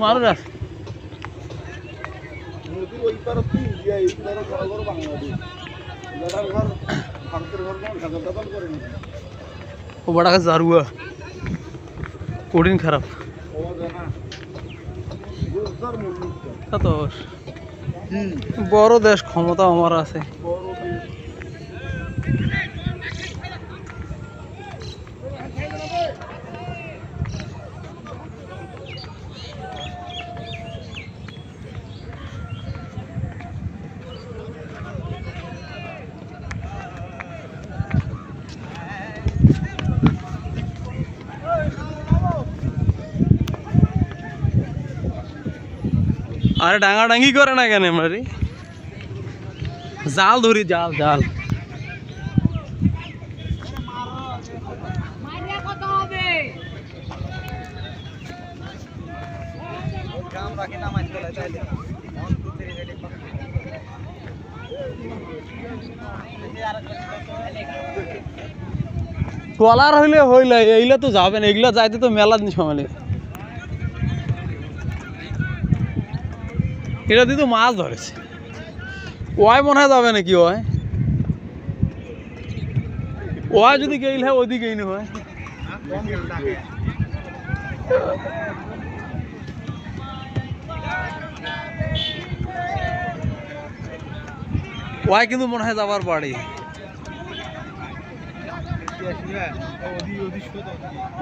মারো রাখ নদী ওই পার ইন্ডিয়া এই পার বড় বাংলাদেশ লড়ার ঘর ভারতের ঘর কোন ঢাকা দখল করে না ও বড় का जारुआ कोडिन खराब ও জানা জোরদার মুলুক তা তো বড় দেশ ক্ষমতা আমার আছে বড় দেশ আরে ডাঙাডাঙ্গি করে না কেন আমরা রে জাল ধরি জাল জাল ট্রলার হইলে হইলে এইগুলা তো যাবে না, এগুলা যাইতে তো মেলা দিন সময় লাগে। এটা দিয়ে তো মাছ ধরেছে, ওয়াই মনে হয় যাবে নাকি? ওয়াই যদি গেইল হয় ওদিকে গেইনি হয়। ওয়াই কিন্তু মনে হয় যাবার বাড়ি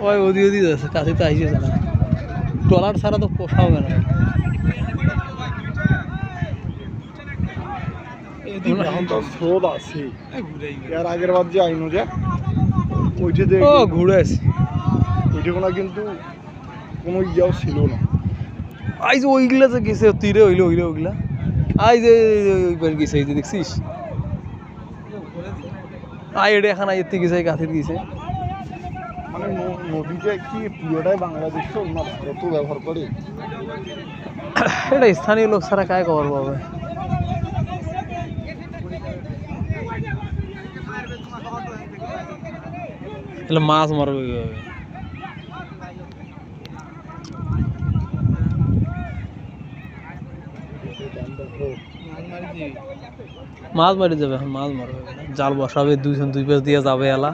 ওই ওদি ওদি যাচ্ছে, কাছে তো আইসে না। ট্রলার ছাড়া তো পোষা হবে না। স্রোত আছে এর আগের বার যে আইনো যে ওইটা ও ঘুরে আছে, ওইটা কোনো কিন্তু কোনো ইয়াও ছিল না। আই যে ওইগুলা যে গেছে তীরে হইলো হইলো ওইগুলা আই যে ওইবার গেছে, এই যে দেখছিস আই এটা এখন আইতে গেছে, কাছের গেছে। মানে নদীটা কি পুরোটাই বাংলাদেশ তো না ভারতও ব্যবহার করে? এটা স্থানীয় লোক ছাড়া কায় খবর পাবে? তাহলে মাছ মারবে কিভাবে? মাছ মারি যাবে, এখন মাছ মারবে, জাল বসাবে, দুইজন দুই পাশ দিয়ে যাবে এলা।